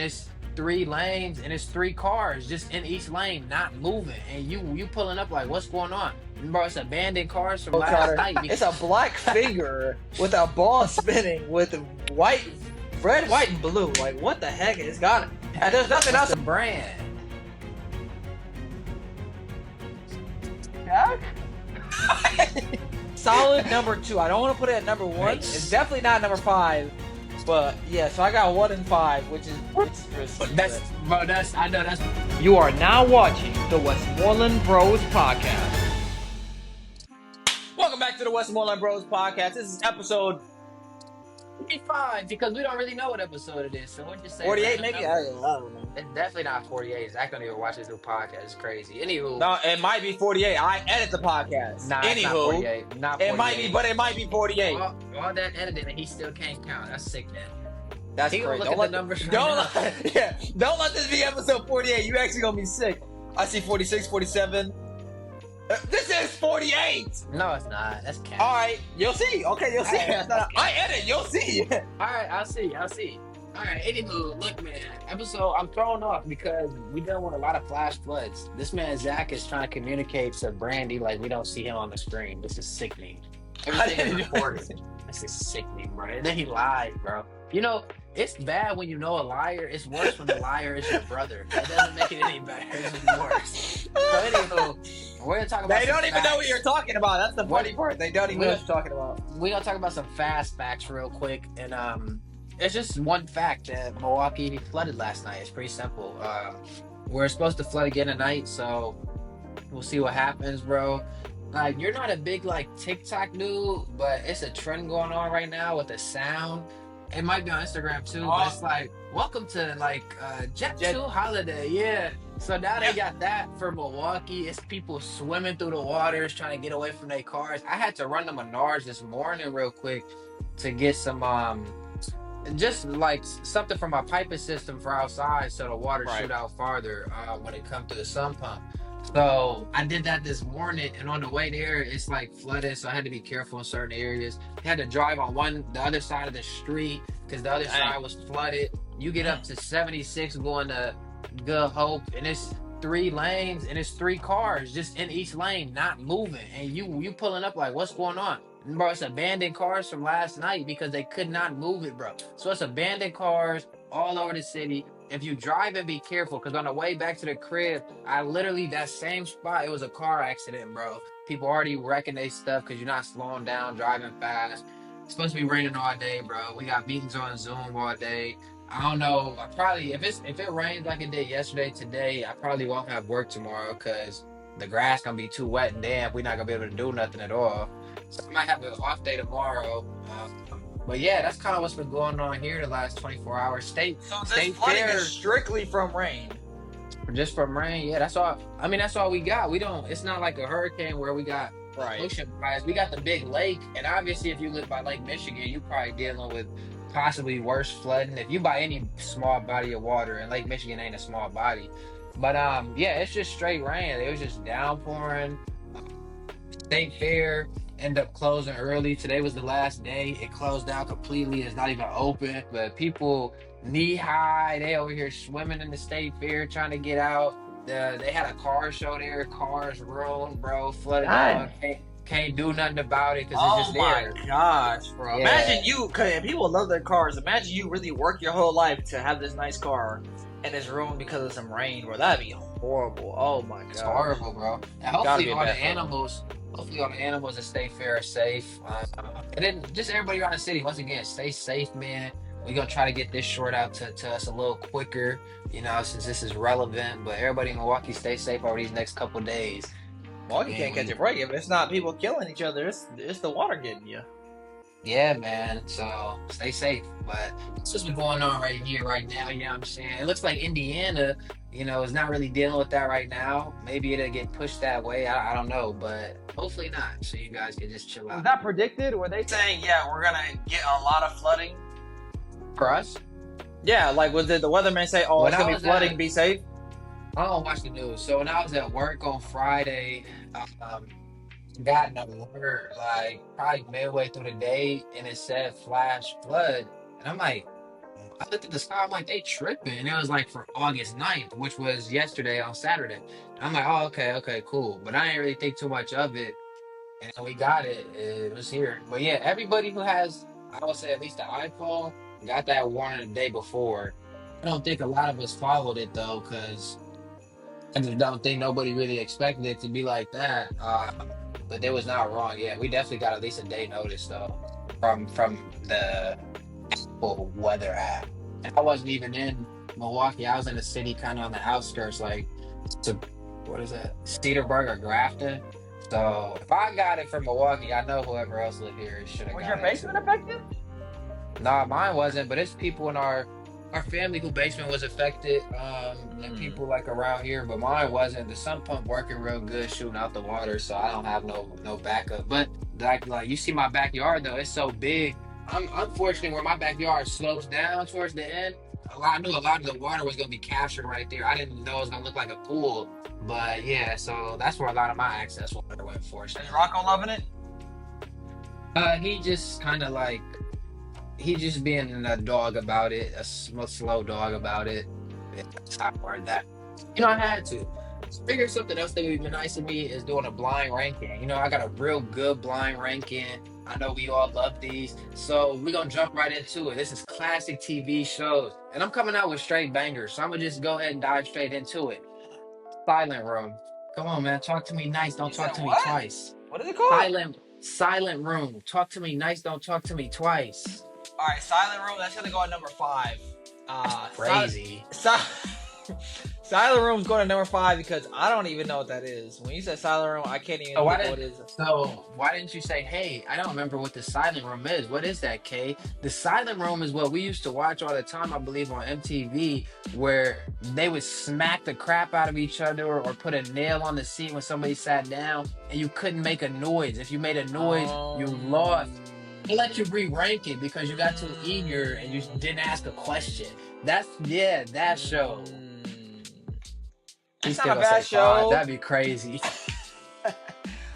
It's three lanes and it's three cars just in each lane, not moving. And you pulling up like, what's going on? Bro, it's abandoned cars from last night. It's a black finger with a ball spinning with white, red, white, and blue. Like, what the heck? It's got it. And there's nothing else. The brand. Jack? Solid number 2. I don't want to put it at number 1. Nice. It's definitely not number 5. But yeah, so I got 1 and 5, which is I know that's. You are now watching the Westmoreland Bros Podcast. Welcome back to the Westmoreland Bros Podcast. This is episode 45 because we don't really know what episode it is, so we'll just say 48, maybe. I don't know. It's definitely not 48. Zach don't even watch this new podcast. It's crazy. Anywho, No, it might be 48. I edit the podcast. nah, it's not 48. Not 48. It might be, but it might be 48. All that editing and he still can't count. That's sick, man. That's He gonna crazy. look at the numbers right now. Don't let this be episode 48. You actually gonna be sick. I see 46, 47. This is 48. No, it's not. That's cap. All right, you'll see. Okay, you'll see. I edit. You'll see. All right, I'll see. All right, anywho, look, man. Episode, I'm thrown off because we dealing with a lot of flash floods. This man Zach is trying to communicate to Brandy like we don't see him on the screen. This is sickening. Everything is recorded. This is sickening, bro. And then he lied, bro. You know, it's bad when you know a liar. It's worse when the liar is your brother. That doesn't make it any better. It's just worse. So anywho, we're gonna talk about. They don't even know what you're talking about. That's the funny part. They don't even know what you're talking about. We're gonna talk about some fast facts real quick, and it's just one fact that Milwaukee flooded last night. It's pretty simple. We're supposed to flood again tonight, so we'll see what happens, bro. Like, you're not a big like TikTok dude, but it's a trend going on right now with the sound. It might be on Instagram too, but it's like, welcome to like Jet 2 holiday. Yeah. So now they got that for Milwaukee. It's people swimming through the waters trying to get away from their cars. I had to run to Menards this morning real quick to get some just like something from my piping system for outside so the water shoot out farther when it comes to the sump pump. So I did that this morning, and on the way there, it's like flooded, so I had to be careful in certain areas. I had to drive on the other side of the street because the other side was flooded. You get up to 76 going to Good Hope, and it's 3 lanes and it's 3 cars just in each lane, not moving. And you pulling up like, what's going on? Bro, it's abandoned cars from last night because they could not move it, bro. So it's abandoned cars all over the city. If you drive and be careful, because on the way back to the crib, I literally, that same spot, it was a car accident, bro. People already wrecking their stuff because you're not slowing down, driving fast. It's supposed to be raining all day, bro. We got meetings on Zoom all day. I don't know. I probably, if it rains like it did yesterday, today, I probably won't have work tomorrow because the grass gonna be too wet and damp. We're not gonna be able to do nothing at all. So I might have an off day tomorrow. But yeah, that's kind of what's been going on here the last 24 hours. State flooding fair is strictly from rain. Just from rain. Yeah, that's all. I mean, that's all we got. We don't. It's not like a hurricane where we got ocean rise. We got the big lake, and obviously, if you live by Lake Michigan, you're probably dealing with possibly worse flooding. If you buy any small body of water, and Lake Michigan ain't a small body, but yeah, it's just straight rain. It was just downpouring. State fair end up closing early. Today was the last day. It closed down completely. It's not even open. But people knee high, they over here swimming in the state fair trying to get out. They had a car show there. Cars ruined, bro. Flooded out. Can't do nothing about it because it's just there. Oh my gosh, bro. Yeah. Imagine cause people love their cars. Imagine you really work your whole life to have this nice car and it's ruined because of some rain, bro. That'd be horrible. Oh my god. It's horrible, bro. And hopefully all the animals that stay fair are safe. And then just everybody around the city, once again, stay safe, man. We're going to try to get this short out to us a little quicker, you know, since this is relevant. But everybody in Milwaukee, stay safe over these next couple days. Milwaukee can't catch a break. If it's not people killing each other, it's the water getting you. Yeah, man. So stay safe. But it's just been going on right here, right now. You know what I'm saying? It looks like Indiana, you know, is not really dealing with that right now. Maybe it'll get pushed that way. I don't know, but hopefully not. So you guys can just chill out. Was that predicted? Were they saying, yeah, we're gonna get a lot of flooding for us? Yeah, like did the weatherman say, "Oh, it's gonna be flooding. Be safe"? I don't watch the news. So when I was at work on Friday, got an alert like probably midway through the day, and it said flash flood, and I'm like, I looked at the sky. I'm like, they tripping. And it was like for August 9th, which was yesterday on Saturday. I'm like, oh, okay, cool. But I didn't really think too much of it. And we got it. It was here. But yeah, everybody who has, I would say at least the iPhone, got that warning the day before. I don't think a lot of us followed it though, because I just don't think nobody really expected it to be like that. But they was not wrong. Yeah, we definitely got at least a day notice though from the Apple weather app. And I wasn't even in Milwaukee. I was in a city kind of on the outskirts, like to what is that, Cedarburg or Grafton. So if I got it from Milwaukee, I know whoever else lived here should have Was got your it basement too. affected? Nah, mine wasn't, but it's people in our family who basement was affected, and people like around here, but mine wasn't. The sump pump working real good, shooting out the water, so I don't have no backup. But like you see my backyard though, it's so big. I'm unfortunately where my backyard slopes down towards the end. I knew a lot of the water was gonna be captured right there. I didn't know it was gonna look like a pool, but yeah, so that's where a lot of my access water went. Is Fortunately, Rocco loving it? he just kind of like he just being a dog about it, a slow dog about it. It's not hard that. I had to. Figure something else that would be nice to me is doing a blind ranking. I got a real good blind ranking. I know we all love these. So we're going to jump right into it. This is classic TV shows. And I'm coming out with straight bangers. So I'm going to just go ahead and dive straight into it. Silent Room. Come on, man. Talk to me nice. Don't You said talk to me what? twice. What is it called? Silent Room. Talk to me nice. Don't talk to me twice. All right, Silent Room. That's gonna go at number 5. Crazy. Silent Room's going to number 5 because I don't even know what that is. When you said Silent Room, I can't even So think what it is. So why didn't you say, hey, I don't remember what the silent room is. What is that, Kay? The silent room is what we used to watch all the time, I believe, on MTV, where they would smack the crap out of each other or put a nail on the seat when somebody sat down and you couldn't make a noise. If you made a noise, you lost. They let you re-rank it because you got too eager and you didn't ask a question. That show. It's not a bad show. That'd be crazy.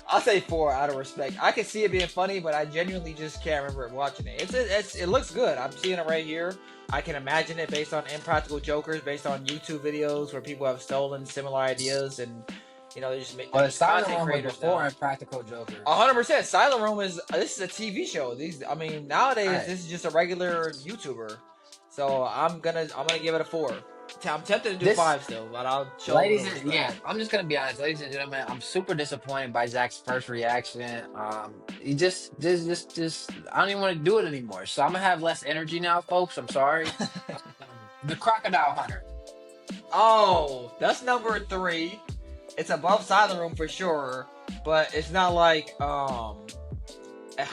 I'll say 4 out of respect. I can see it being funny, but I genuinely just can't remember watching it. It looks good. I'm seeing it right here. I can imagine it based on Impractical Jokers, based on YouTube videos where people have stolen similar ideas and they just make. Well, the Silent content Room was creators before now. Impractical Jokers. 100%. Silent Room this is a TV show. Nowadays Right. this is just a regular YouTuber. So I'm gonna give it a 4. I'm tempted to do 5 still, but I'll show. I'm just gonna be honest, ladies and gentlemen. I'm super disappointed by Zach's first reaction. He just, I don't even want to do it anymore. So I'm gonna have less energy now, folks. I'm sorry. The Crocodile Hunter. Oh, that's number 3. It's above Silent Room for sure, but it's not like how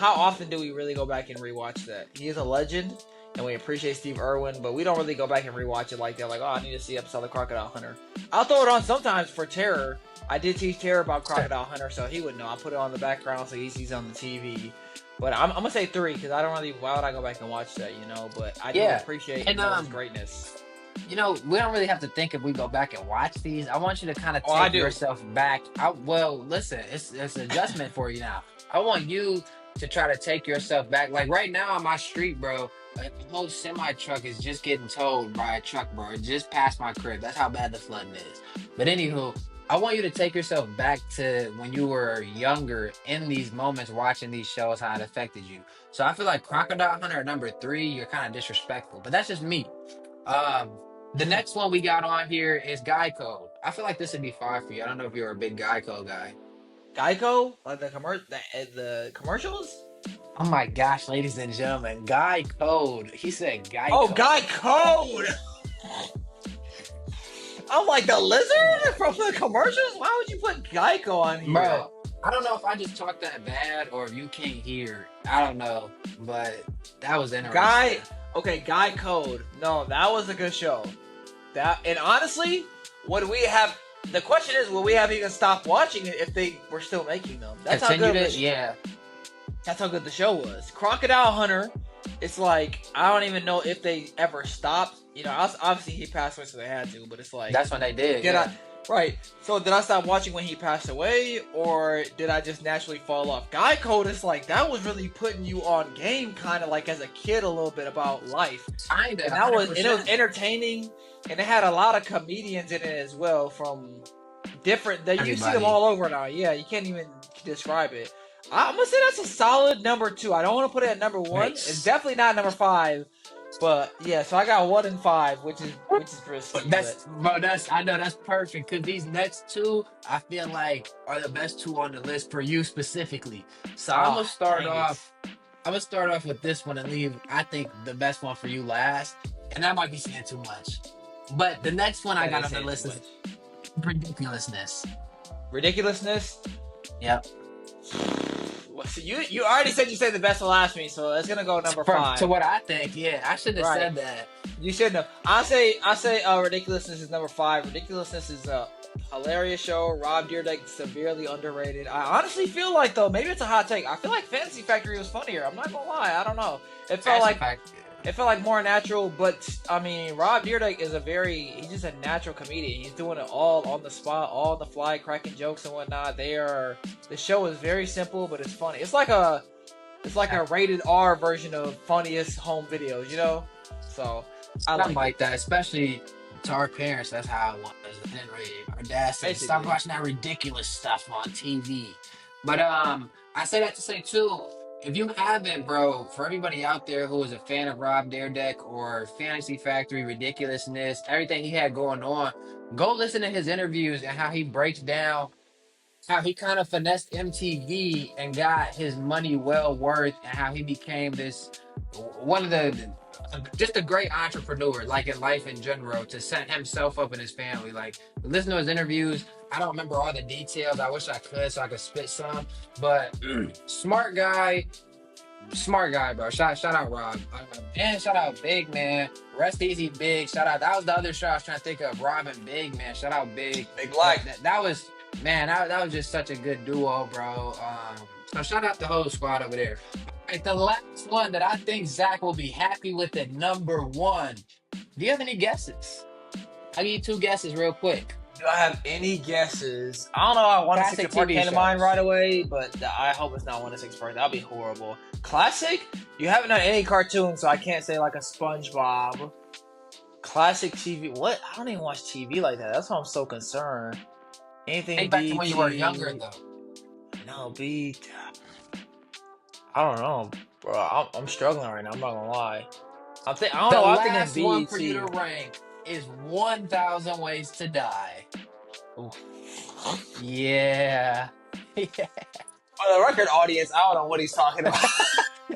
often do we really go back and rewatch that? He is a legend. And we appreciate Steve Irwin, but we don't really go back and rewatch it like that. Like, I need to see episode of Crocodile Hunter. I'll throw it on sometimes for Terror. I did teach Terror about Crocodile Hunter, so he would know. I'll put it on the background so he sees on the TV. But I'm gonna say 3 because I don't really. Why would I go back and watch that? But I do appreciate his greatness. We don't really have to think if we go back and watch these. I want you to kind of take yourself back. Listen, it's an adjustment for you now. I want you to try to take yourself back. Like right now on my street, bro. The whole semi truck is just getting towed by a truck, bro. It just passed my crib. That's how bad the flooding is. But anywho, I want you to take yourself back to when you were younger in these moments watching these shows, how it affected you. So I feel like Crocodile Hunter at number 3, you're kind of disrespectful, but that's just me. The next one we got on here is Guy Code. I feel like this would be 5 for you. I don't know if you're a big Guy Code guy. Geico? Like the commercials? Oh my gosh, ladies and gentlemen, Guy Code. He said Guy Code. Oh, Guy Code! I'm like, the lizard from the commercials? Why would you put Geico on here? Bro, I don't know if I just talked that bad or if you can't hear. I don't know, but that was interesting. Guy Code. No, that was a good show. And honestly, the question is, will we have even stopped watching it if they were still making them? That's how good. Yeah. That's how good the show was. Crocodile Hunter it's like I don't even know if they ever stopped. You know, obviously he passed away, so they had to. But it's like That's when they did. did Yeah. right? So did I stop watching when he passed away, or did I just naturally fall off? Guy Code is like that was really putting you on game, kind of like as a kid a little bit about life. Kinda. And that was, and it was 100%. entertaining, and it had a lot of comedians in it as well from different. That you see them Everybody. all over now. Yeah, you can't even describe it. I'm gonna say that's a solid number 2. I don't want to put it at number 1. Nice. It's definitely not number 5. But yeah, so I got 1 and 5, which is risky. I know that's perfect because these next two I feel like are the best two on the list for you specifically. So I'm gonna start dang it. off. I'm gonna start off with this one and leave. I think the best one for you last, and that might be saying too much. But the next one I That got is on the saying list too is much. ridiculousness. Ridiculousness. Yep. Well, so you already said you said the best will last me, so it's gonna go number 5. To what I think, yeah, I should have Right. said that. You shouldn't have. I say Ridiculousness is number 5. Ridiculousness is a hilarious show. Rob Dyrdek severely underrated. I honestly feel like, though, maybe it's a hot take, I feel like Fantasy Factory was funnier. I'm not gonna lie. I don't know. It felt like more natural, but I mean, Rob Dyrdek is he's just a natural comedian. He's doing it all on the spot, all on the fly, cracking jokes and whatnot. The show is very simple, but it's funny. It's like a rated R version of funniest home videos, you know? So I like that, especially to our parents. That's how it was. Our dad said, Basically. "Stop watching that ridiculous stuff on TV." But I say that to say too, if you haven't, bro, for everybody out there who is a fan of Rob Dyrdek or Fantasy Factory, ridiculousness, everything he had going on, go listen to his interviews and how he breaks down how he kind of finessed MTV and got his money well worth, and how he became this one of the just a great entrepreneur, like in life in general, to set himself up and his family. Like, listen to his interviews. I don't remember all the details. I wish I could so I could spit some. But smart guy, bro. Shout out Rob. And shout out Big Man. Rest easy, Big. Shout out. That was the other show I was trying to think of. Rob and Big Man. Shout out Big. Big Black. That was, man, that was just such a good duo, bro. So shout out the whole squad over there. All right, the last one that I think Zach will be happy with at number 1. Do you have any guesses? I'll give you 2 guesses real quick. Do I have any guesses? I don't know. I want to Classic six part TV came to mind shows. right away, but I hope it's not 1 to 6 part. That'd be horrible. Classic? You haven't done any cartoons, so I can't say like a SpongeBob. Classic TV. What? I don't even watch TV like that. That's why I'm so concerned. Anything Think back to when you were younger, though. No, I don't know, bro. I'm struggling right now. I'm not gonna lie. I don't know. I think it's The last one for you BET. to rank is 1,000 Ways to Die. Ooh. Yeah. For the record audience, I don't know what he's talking about.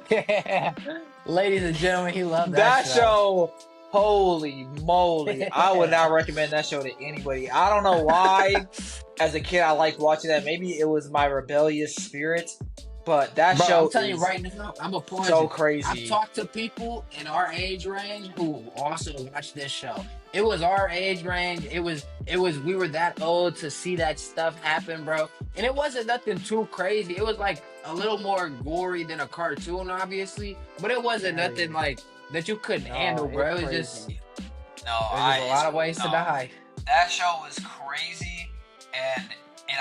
Yeah. Ladies and gentlemen, he loved That that show, holy moly. I would not recommend that show to anybody. I don't know why. As a kid, I liked watching that. Maybe it was my rebellious spirit. But that Bro, show I'm telling you is right now, I'm a point. so crazy. I've talked to people in our age range who also watched this show. It was our age range. It was we were that old to see that stuff happen, bro. And it wasn't nothing too crazy. It was like a little more gory than a cartoon, obviously. But it wasn't nothing like that you couldn't handle, bro. It was just a lot of ways to die. That show was crazy, and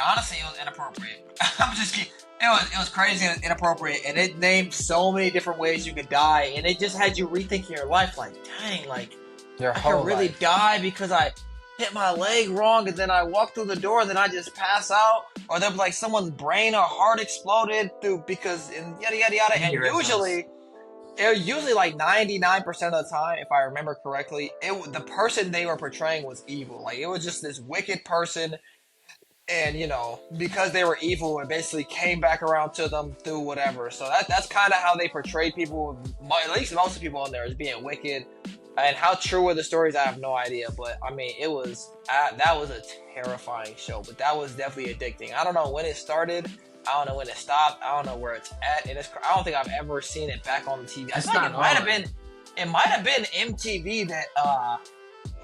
honestly, it was inappropriate. I'm just kidding. It was crazy and inappropriate, and it named so many different ways you could die, and it just had you rethinking your life. Like, dang, like Your I whole could really life. die because I hit my leg wrong, and then I walk through the door, and then I just pass out, or there'll be like someone's brain or heart exploded and yada yada yada. And usually like 99% of the time, if I remember correctly, the person they were portraying was evil. Like, it was just this wicked person. And, you know, because they were evil, it basically came back around to them through whatever. So that's kind of how they portrayed people, at least most of the people on there, as being wicked. And how true were the stories, I have no idea. But, I mean, that was a terrifying show. But that was definitely addicting. I don't know when it started. I don't know when it stopped. I don't know where it's at. And I don't think I've ever seen it back on the TV. I think it might have been MTV that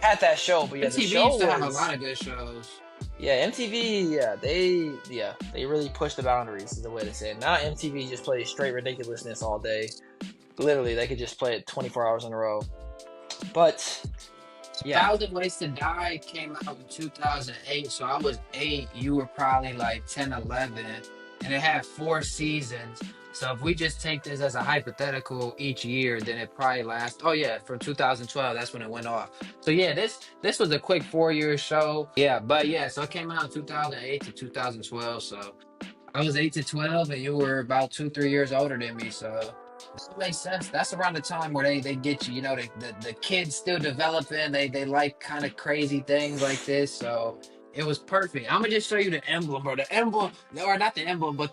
had that show. But yeah, the MTV show used to have a was... lot of good shows. Yeah, MTV, they really pushed the boundaries is the way to say it. Now MTV just plays straight ridiculousness all day. Literally, they could just play it 24 hours in a row. But yeah, 1,000 Ways to Die came out in 2008, so I was 8. You were probably like 10, 11, and it had 4 seasons. So if we just take this as a hypothetical each year, then it probably lasts. Oh yeah, from 2012, that's when it went off. So yeah, this was a quick 4 year show. Yeah, but yeah, so it came out in 2008 to 2012. So I was 8 to 12, and you were about 2, 3 years older than me. So that makes sense. That's around the time where they get you. You know, the kids still developing. They like kind of crazy things like this. So it was perfect. I'm gonna just show you the emblem, bro. The emblem, or not the emblem, but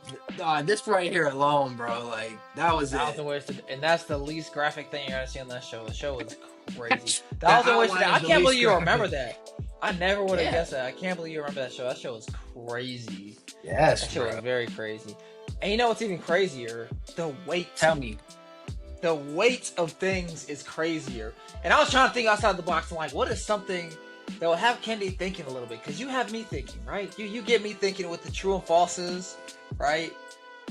this right here alone, bro. Like that was it. 1,000 Ways to, and that's the least graphic thing you're gonna see on that show. The show was crazy. The 1,000 Ways to Die. outline I is the can't least believe you remember graphic. that. I never would have Yeah. guessed that. I can't believe you remember that show. That show was crazy. Yes, That show was bro. very crazy. And you know what's even crazier? The weight. Tell me. The weight of things is crazier. And I was trying to think outside the box. I'm like, what is something that will have Candy thinking a little bit? Because you have me thinking, right? You get me thinking with the true and falses, right?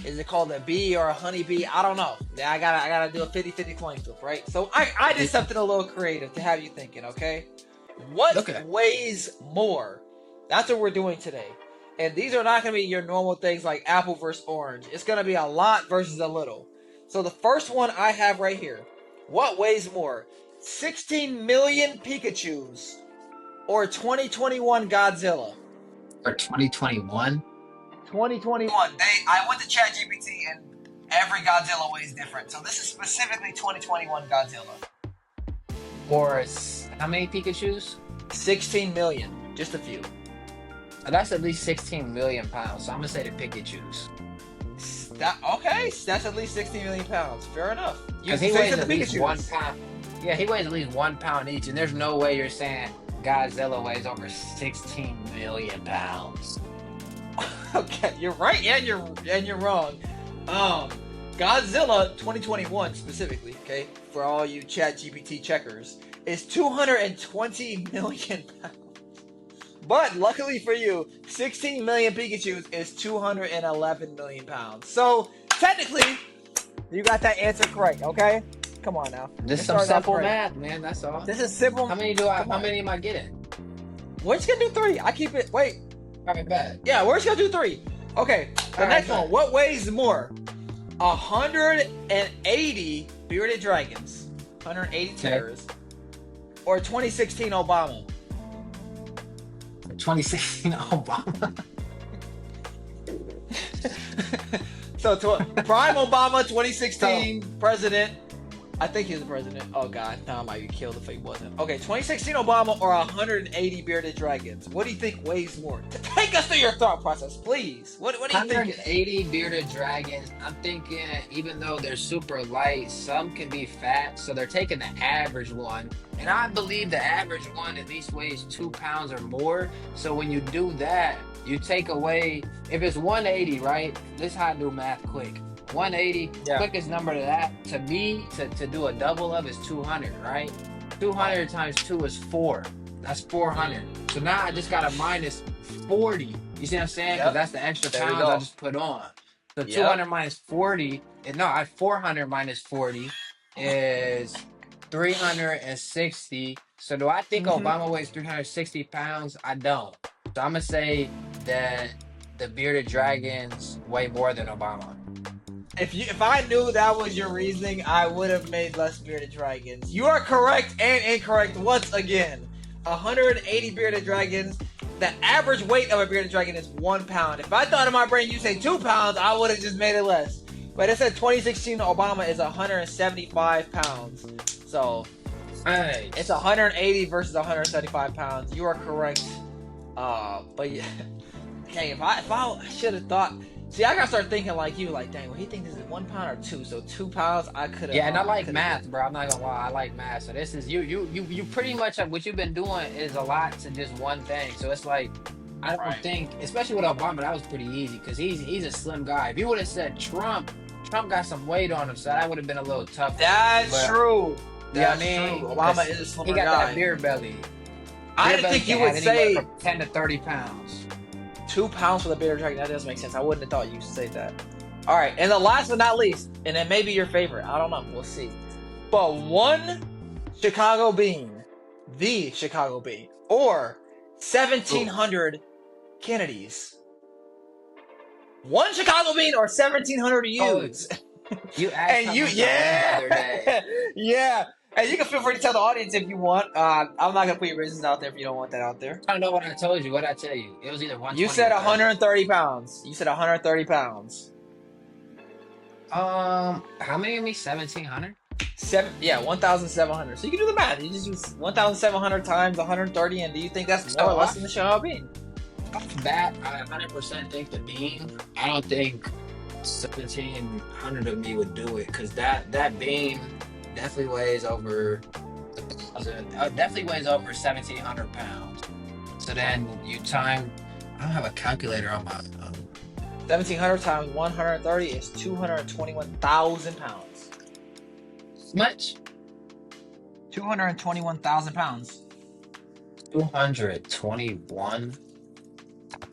Is it called a bee or a honeybee? I don't know. I gotta do a 50-50 coin flip, right? So I did something a little creative to have you thinking, okay? What Okay. weighs more? That's what we're doing today. And these are not gonna be your normal things like apple versus orange. It's gonna be a lot versus a little. So the first one I have right here. What weighs more? 16 million Pikachus or 2021 Godzilla? Or 2021. 2021. I went to ChatGPT and every Godzilla weighs different. So this is specifically 2021 Godzilla. Or how many Pikachu's? 16 million. Just a few. That's at least 16 million pounds. So I'm gonna say the Pikachu's. Okay, that's at least 16 million pounds. Fair enough. Because he weighs at least 1 pound. Yeah, he weighs at least 1 pound each, and there's no way you're saying Godzilla weighs over 16 million pounds. Okay, you're right and you're wrong. Godzilla 2021 specifically, okay, for all you ChatGPT checkers, is 220 million pounds. But luckily for you, 16 million Pikachus is 211 million pounds. So technically, you got that answer correct. Okay, come on now. This is Let's some start off simple right. math, man. That's all. This is simple. How many am I getting? We're just gonna do 3. I keep it. Wait. All right, bad. Yeah, we're just gonna do 3. Okay. The All next right, one. What weighs more? 180 bearded dragons, 180 terrors, or 2016 Obama? 2016 Obama. So Prime Obama, 2016 president. I think he was the president. Oh God, now I might be killed if he wasn't. Okay, 2016 Obama or 180 bearded dragons. What do you think weighs more? Take us through your thought process, please. What are you thinking? 180 bearded dragons. I'm thinking, even though they're super light, some can be fat, so they're taking the average one. And I believe the average one at least weighs 2 pounds or more. So when you do that, you take away, if it's 180, right? This is how I do math quick. 180, Yeah. quickest number to that, to me, to do a double of is 200, right? 200 times 2 is 4. That's 400. So now I just got a minus 40. You see what I'm saying? Because Yep. that's the extra There we pounds go. I just put on. So Yep. 200 minus 40, no, 400 minus 40 is 360. So do I think Obama weighs 360 pounds? I don't. So I'm going to say that the bearded dragons weigh more than Obama. If I knew that was your reasoning, I would have made less bearded dragons. You are correct and incorrect once again. 180 bearded dragons. The average weight of a bearded dragon is 1 pound. If I thought in my brain you say 2 pounds, I would have just made it less. But it said 2016 Obama is 175 pounds. So Hey. it's 180 versus 175 pounds. You are correct. But yeah. Okay, if I should have thought. See, I gotta start thinking like you, like, dang, well, he thinks this is 1 pound or 2, so 2 pounds, I could have. Yeah, and I like math, bro. I'm not gonna lie, I like math. So this is you pretty much what you've been doing is a lot to just one thing. So it's like I don't think, especially with Obama, that was pretty easy because he's a slim guy. If you would have said Trump got some weight on him, so that would have been a little tough. That's true. Yeah, That's I mean, true. Obama is a slimmer he got guy. that beer belly. I didn't think you would say from 10 to 30 pounds. 2 pounds for the bearded dragon. That doesn't make sense. I wouldn't have thought you'd say that. All right, and the last but not least, and it may be your favorite. I don't know. We'll see. But one Chicago bean, the Chicago bean, or 1,700 Kennedys. One Chicago bean or 1,700 U's. You asked And you, yeah, the other day. yeah. And you can feel free to tell the audience if you want. I'm not gonna put your business out there if you don't want that out there. I don't know what I told you. What did I tell you? It was either 120. You said 130 pounds. You said 130 pounds. How many of me? 1,700. 1,700. So you can do the math. You just use 1,700 times 130, and do you think that's more or less than the Chicago bean? Off the bat, I 100% think the bean. I don't think 1,700 of me would do it, because that bean definitely weighs over 1,700 pounds. So then you time. I don't have a calculator on my. 1,700 times 130 is 221,000 pounds. Much? 221,000 pounds. 221.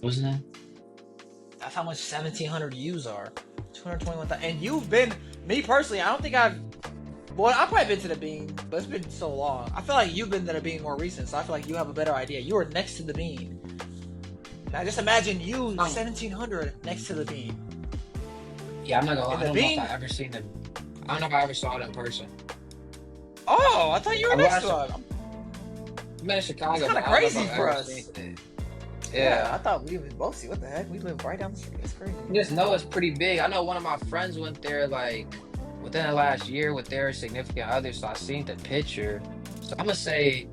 Wasn't it? That's how much 1,700 U's are. 221,000. And you've been, me personally, I don't think I've. Well, I've probably been to the bean, but it's been so long. I feel like you've been to the bean more recent, so I feel like you have a better idea. You were next to the bean. Now just imagine you 1,700 next to the bean. Yeah, I'm not gonna lie. I don't know bean? if I ever seen them. I don't know if I ever saw it in person. Oh, I thought you were next to him. I'm in Chicago. It's kind of crazy for us. Yeah, I thought we would both see. What the heck? We live right down the street. It's crazy. You just know it's pretty big. I know one of my friends went there like within the last year with their significant other, so I seen the picture. So I'm gonna say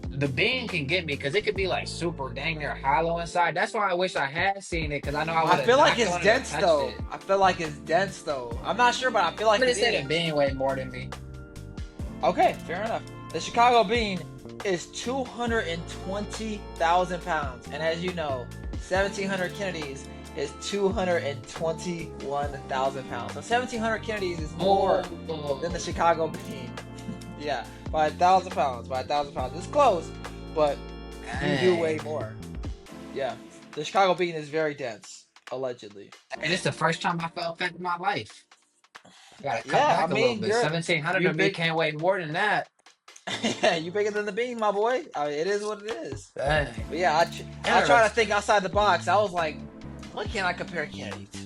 the bean can get me, because it could be like super dang near hollow inside. That's why I wish I had seen it, because I know I feel like it's dense though. I feel like it's dense though. I'm not sure, but I feel like it's the bean weighed more than me. Okay, fair enough. The Chicago bean is 220,000 pounds, and as you know, 1,700 Kennedys is 221,000 pounds. So 1,700 Kennedys is more than the Chicago bean. Yeah, by 1,000 pounds. By 1,000 pounds. It's close, but you do weigh more. Yeah, the Chicago bean is very dense, allegedly. And it's the first time I felt fat in my life. I gotta cut back a little bit. 1,700 of me can't weigh more than that. Yeah, you bigger than the bean, my boy. I mean, it is what it is. Dang. But yeah, I try to think outside the box. I was like, what can I compare Kennedy to?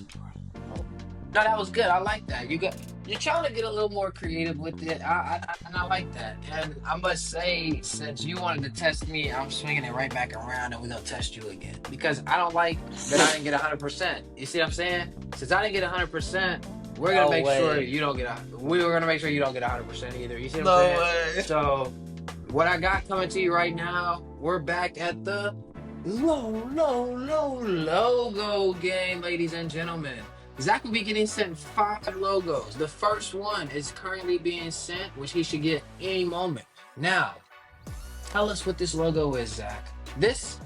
No, that was good. I like that. You're trying to get a little more creative with it. And I like that. And I must say, since you wanted to test me, I'm swinging it right back around, and we're gonna test you again, because I don't like that I didn't get 100%. You see what I'm saying? Since I didn't get 100%. We're gonna make sure you don't get. We were gonna make sure you don't get 100% either. You see what I'm saying? Way. So, what I got coming to you right now, we're back at the logo game, ladies and gentlemen. Zach will be getting sent 5 logos. The first one is currently being sent, which he should get any moment. Now, tell us what this logo is, Zach. This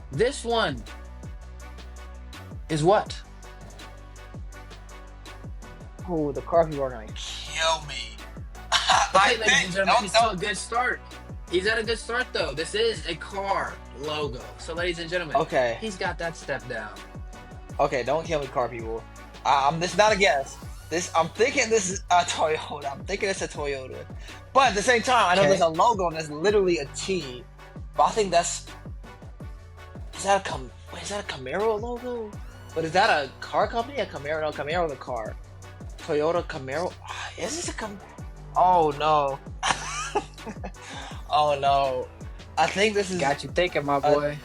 one is what? Oh, the car people are gonna kill me. He's to a good start. He's at a good start though. This is a car logo. So, ladies and gentlemen, okay, he's got that step down. Okay, don't kill me, car people. This is not a guess. I'm thinking this is a Toyota. I'm thinking it's a Toyota. But at the same time, I know there's a logo and there's literally a T. But I think is that a Camaro logo? But is that a car company? A Camaro? No, Camaro the car. Toyota Camaro? Is this a Oh no. Oh no. I think this is... Got you thinking, my boy.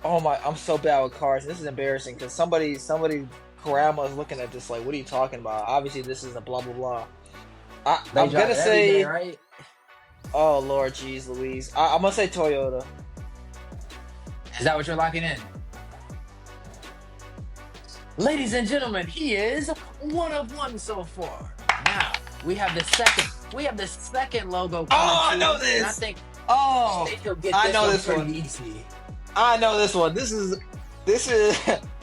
Oh my, I'm so bad with cars. This is embarrassing, because somebody grandma's looking at this like, what are you talking about? Obviously this is a blah blah blah. I'm gonna say... right? Oh Lord, jeez Louise. I'm gonna say Toyota. Is that what you're locking in? Ladies and gentlemen, he is 1 of 1 so far. Now we have the second logo. Oh, I know this. I think he'll get I know this one one. easy. I know this one. This is.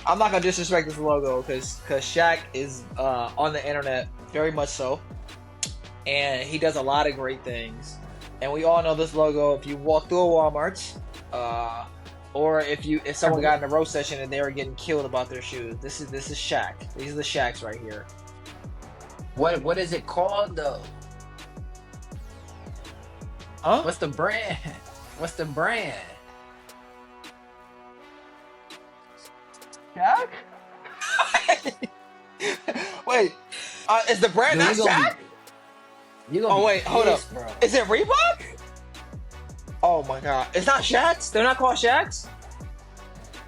I'm not gonna disrespect this logo because Shaq is on the internet very much so, and he does a lot of great things. And we all know this logo. If you walk through a Walmart, or if someone got in a roast session and they were getting killed about their shoes. This is Shaq. These are the Shaqs right here. What is it called though? Huh? What's the brand? What's the brand? Shaq? Wait, is the brand not Shaq? Oh wait, hold up. Bro. Is it Reebok? Oh my god, it's not Shaqs. They're not called Shaqs.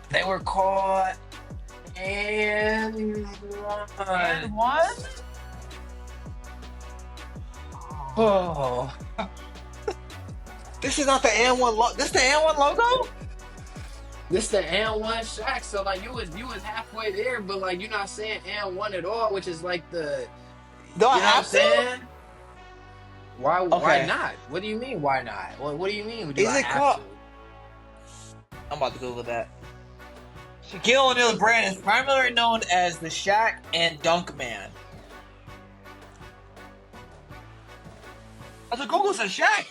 They were called and one. Oh, this is not the and one logo. This the and one logo. This the and one Shaq. So like you was halfway there, but like you're not saying and one at all, which is like the. Do I you know have what I'm saying? Why? Okay. Why not? What do you mean? Why not? What do you mean? Is it called? I'm about to Google that. Shaquille O'Neal's brand is primarily known as the Shaq and Dunk Man. I thought Google said Shaq.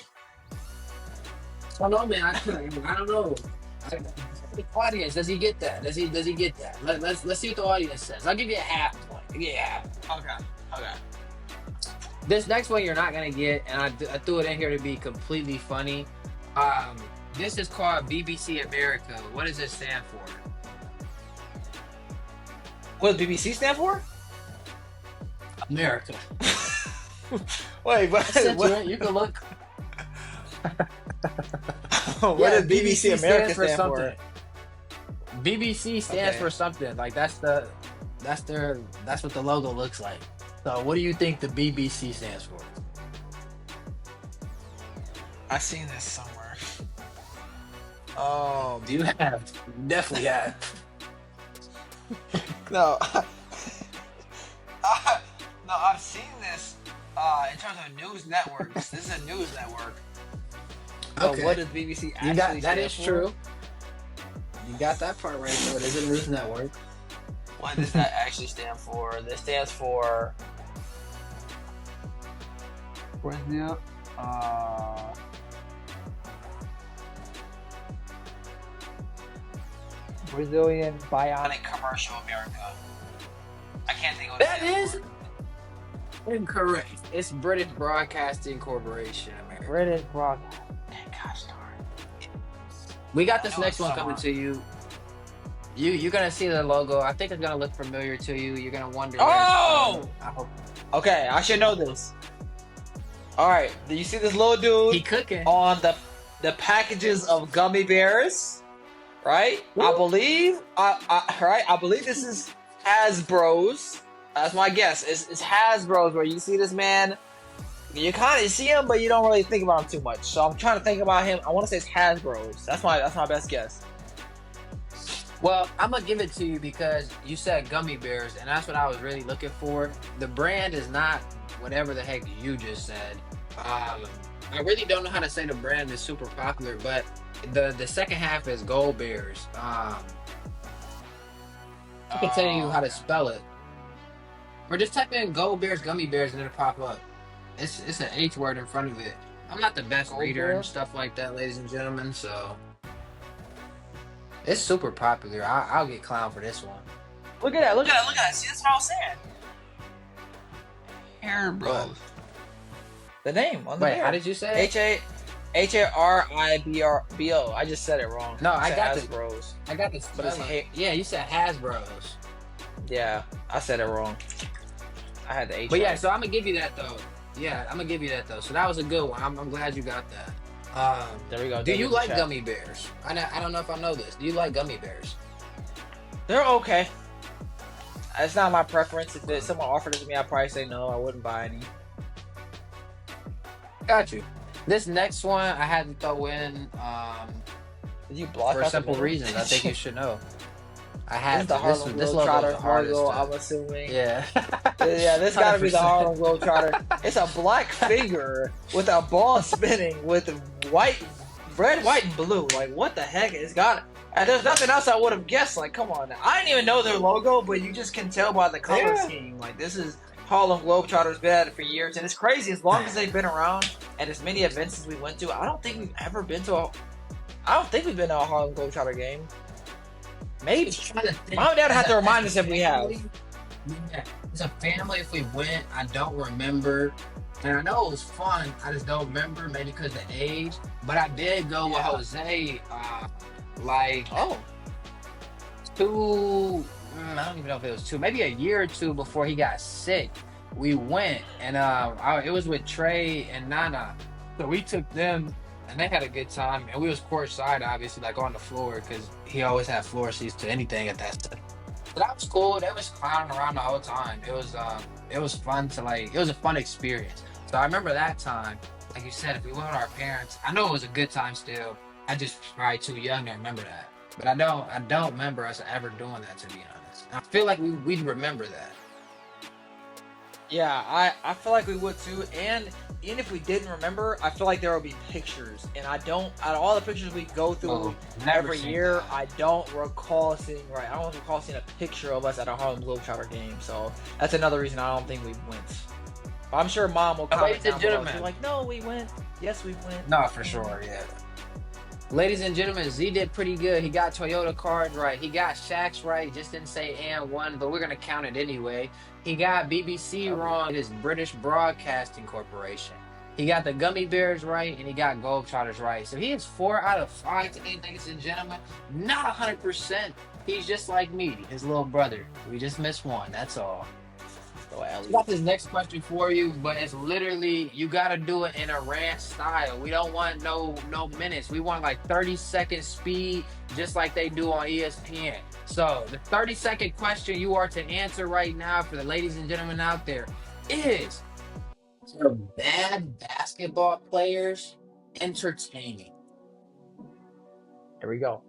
I don't know, man. I don't know. The audience, does he get that? Does he get that? Let's see what the audience says. I'll give you a half point. I'll give you a half. Okay. This next one you're not gonna get, and I threw it in here to be completely funny. This is called BBC America. What does it stand for? What does BBC stand for? America. Wait, what? You can look. What does BBC America stand for? BBC stands for something. Like that's what the logo looks like. So what do you think the BBC stands for? I've seen this somewhere. You have. Definitely have. No. No, I've seen this in terms of news networks. This is a news network. Okay. So what does BBC actually stand that is for? true. You got that part right, so it is a news network. What does that actually stand for? This stands for Brazil. Brazilian Bionic Commercial America. I can't think of what That is incorrect. It's British Broadcasting Corporation America. British Broadcasting. Gosh darn. We got this next one coming to you. You're gonna see the logo. I think it's gonna look familiar to you. You're gonna wonder. Oh! I hope. Okay, I should know this. All right, do you see this little dude? He cooking on the packages of gummy bears, right? Woo. I believe this is Hasbro's. That's my guess. It's Hasbro's where you see this man. You kind of see him, but you don't really think about him too much. So I'm trying to think about him. I want to say it's Hasbro's. That's my best guess. Well, I'm gonna give it to you because you said gummy bears, and that's what I was really looking for. The brand is not whatever the heck you just said. I really don't know how to say the brand is super popular, but the second half is Gold Bears. I can tell you how to spell it, or just type in Gold Bears gummy bears and it'll pop up. It's an H word in front of it. I'm not the best reader and stuff like that, ladies and gentlemen, so it's super popular. I'll get clown for this one. Look at that. See, that's what I was saying. Hasbro's. The name on the Wait, bear. how did you say it? Haribro. I just said it wrong. No, I got Hasbro's. I got this. But yeah, you said Hasbro's. Yeah, I said it wrong. I had the H. But yeah, so I'm gonna give you that though. So that was a good one. I'm glad you got that. There we go. Do you like gummy bears? I don't know if I know this. Do you like gummy bears? They're okay. It's not my preference. If someone offered it to me, I'd probably say no. I wouldn't buy any. Got you. This next one I had to throw in Did you block for simple reasons. I think you should know. I had the Harlem Globetrotter logo, I'm assuming. Yeah. Yeah, this gotta be the Harlem Globetrotter. It's a black figure with a ball spinning with red, white, and blue. Like, what the heck? It's got. And there's nothing else I would have guessed. Like, come on. I didn't even know their logo, but you just can tell by the color scheme. Like, this is Harlem Globetrotters been at it for years, and it's crazy. As long as they've been around, and as many events as we went to, I don't think we've ever been to I don't think we've been to a Harlem Globetrotter game. Maybe. Trying to think. Mom and Dad have to remind us As a if we have. family, yeah, as a family, if we went, I don't remember. And I know it was fun. I just don't remember, maybe because of age. But I did go with Jose, like Oh. I don't even know if it was two, maybe a year or two before he got sick. We went, and it was with Trey and Nana. So we took them, and they had a good time. And we was courtside, obviously, like on the floor, because he always had floor seats to anything at that time. So that was cool. They was clowning around the whole time. It was fun to it was a fun experience. So I remember that time, like you said, if we went with our parents, I know it was a good time still. I just probably too young to remember that. But I don't remember us ever doing that, to be honest. I feel like we'd remember that. Yeah, I feel like we would too. And even if we didn't remember, I feel like there will be pictures. And I don't, out of all the pictures we go through every year, I don't recall seeing a picture of us at a Harlem Globetrotter game. So that's another reason I don't think we went. But I'm sure Mom will comment down below. She's like, no, we went. Yes, we went. No, for sure, yeah. Ladies and gentlemen, Z did pretty good. He got Toyota cards right. He got Shaq's right. Just didn't say and one, but we're going to count it anyway. He got BBC wrong. It is British Broadcasting Corporation. He got the Gummy Bears right, and he got Globetrotters right. So he is 4 out of 5 today, ladies and gentlemen. Not 100%. He's just like me, his little brother. We just missed one. That's all. I got this next question for you, but it's literally, you got to do it in a rant style. We don't want no minutes. We want like 30-second speed, just like they do on ESPN. So the 30-second question you are to answer right now for the ladies and gentlemen out there is, are bad basketball players entertaining? Here we go.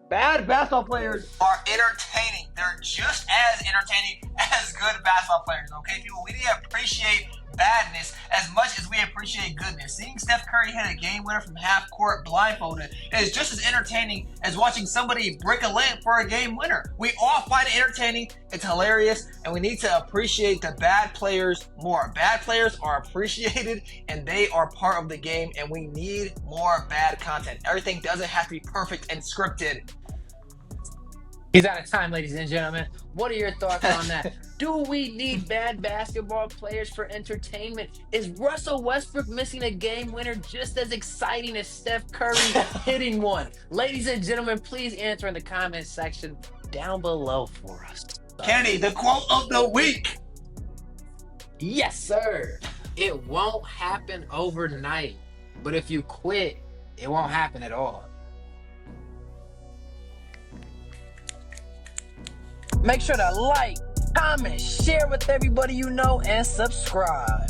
Bad basketball players are entertaining. They're just as entertaining as good basketball players, okay, people? We need to appreciate badness as much as we appreciate goodness. Seeing Steph Curry hit a game winner from half court blindfolded is just as entertaining as watching somebody break a layup for a game winner. We all find it entertaining, it's hilarious, and we need to appreciate the bad players more. Bad players are appreciated, and they are part of the game, and we need more bad content. Everything doesn't have to be perfect and scripted. He's out of time, ladies and gentlemen. What are your thoughts on that? Do we need bad basketball players for entertainment? Is Russell Westbrook missing a game winner just as exciting as Steph Curry hitting one? Ladies and gentlemen, please answer in the comment section down below for us. Kenny, the quote of the week. Yes, sir. It won't happen overnight, but if you quit, it won't happen at all. Make sure to like, comment, share with everybody you know, and subscribe.